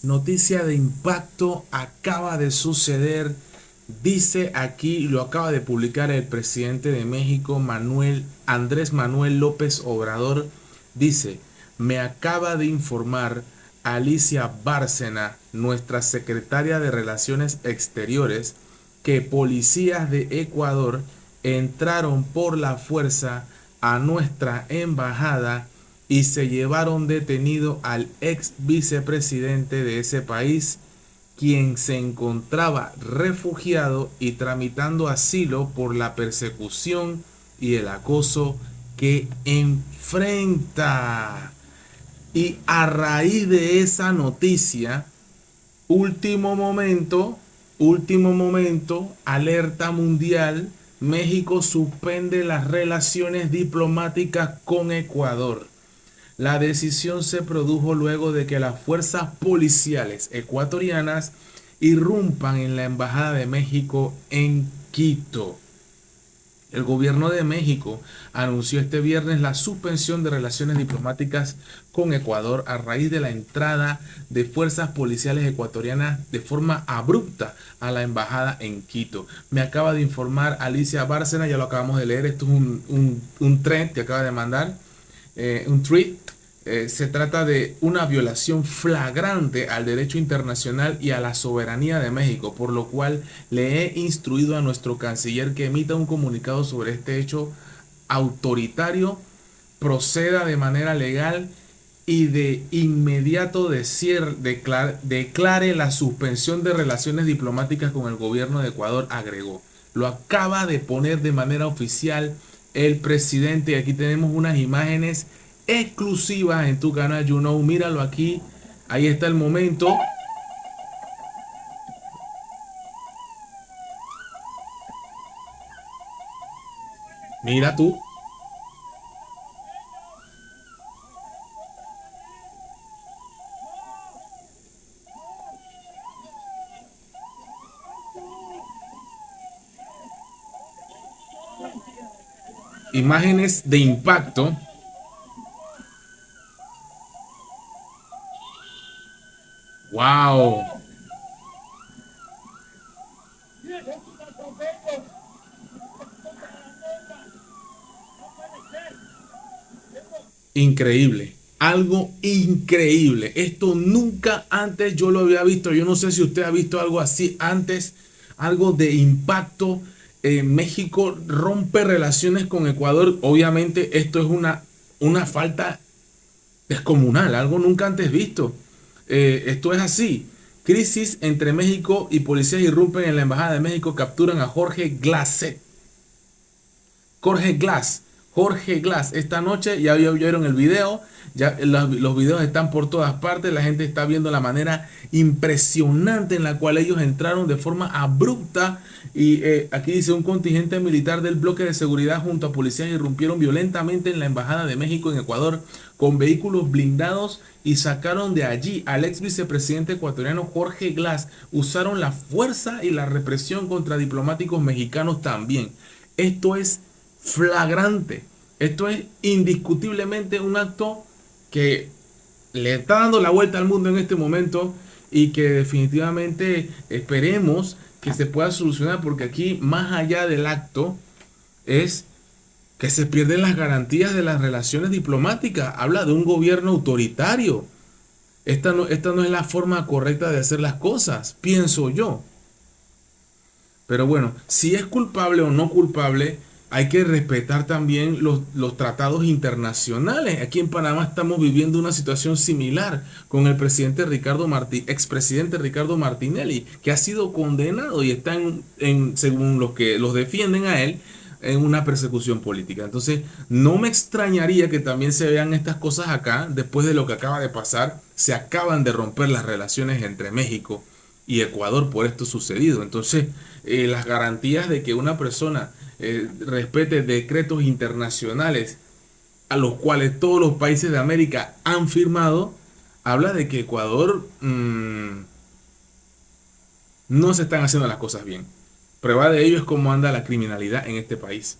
Noticia de impacto acaba de suceder. Dice aquí, lo acaba de publicar el presidente de México, Andrés Manuel López Obrador. Dice, me acaba de informar Alicia Bárcena, nuestra secretaria de Relaciones Exteriores, que policías de Ecuador entraron por la fuerza a nuestra embajada y se llevaron detenido al ex vicepresidente de ese país, quien se encontraba refugiado y tramitando asilo por la persecución y el acoso que enfrenta. Y a raíz de esa noticia, último momento, último momento, alerta mundial, México suspende las relaciones diplomáticas con Ecuador. La decisión se produjo luego de que las fuerzas policiales ecuatorianas irrumpan en la Embajada de México en Quito. El gobierno de México anunció este viernes la suspensión de relaciones diplomáticas con Ecuador a raíz de la entrada de fuerzas policiales ecuatorianas de forma abrupta a la embajada en Quito. Me acaba de informar Alicia Bárcena, ya lo acabamos de leer, esto es un thread que acaba de mandar, un tweet. Se trata de una violación flagrante al derecho internacional y a la soberanía de México, por lo cual le he instruido a nuestro canciller que emita un comunicado sobre este hecho autoritario, proceda de manera legal y de inmediato declare la suspensión de relaciones diplomáticas con el gobierno de Ecuador, agregó. Lo acaba de poner de manera oficial el presidente y aquí tenemos unas imágenes exclusivas en tu canal YouKnow. Míralo aquí, ahí está el momento. Mira tú. Imágenes de impacto. Wow. Increíble, algo increíble. Esto nunca antes yo lo había visto. Yo no sé si usted ha visto algo así antes, algo de impacto. México rompe relaciones con Ecuador. Obviamente esto es una falta descomunal, algo nunca antes visto. Esto es así. Crisis entre México y policías irrumpen en la Embajada de México, capturan a Jorge Jorge Glass. Jorge Glass. Esta noche ya vieron el video. Ya los videos están por todas partes. La gente está viendo la manera impresionante en la cual ellos entraron de forma abrupta. Y aquí dice: un contingente militar del bloque de seguridad junto a policías irrumpieron violentamente en la Embajada de México en Ecuador con vehículos blindados y sacaron de allí al ex vicepresidente ecuatoriano Jorge Glass. Usaron la fuerza y la represión contra diplomáticos mexicanos también. Esto es flagrante. Esto es indiscutiblemente un acto que le está dando la vuelta al mundo en este momento y que definitivamente esperemos que se pueda solucionar, porque aquí, más allá del acto, es que se pierden las garantías de las relaciones diplomáticas. Habla de un gobierno autoritario. Esta no es la forma correcta de hacer las cosas, pienso yo. Pero bueno, si es culpable o no culpable, hay que respetar también los tratados internacionales. Aquí en Panamá estamos viviendo una situación similar con el presidente expresidente Ricardo Martinelli, que ha sido condenado y está según los que los defienden a él, en una persecución política. Entonces, no me extrañaría que también se vean estas cosas acá, después de lo que acaba de pasar. Se acaban de romper las relaciones entre México y Ecuador por esto sucedido. Entonces, las garantías de que una persona respete decretos internacionales a los cuales todos los países de América han firmado, habla de que Ecuador no se están haciendo las cosas bien. Prueba de ello es cómo anda la criminalidad en este país.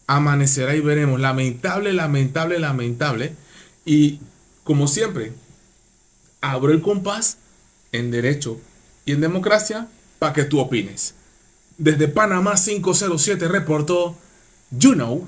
Amanecerá y veremos. Lamentable, lamentable, lamentable. Y como siempre, abro el compás en derecho y en democracia para que tú opines. Desde Panamá 507 reportó, you know.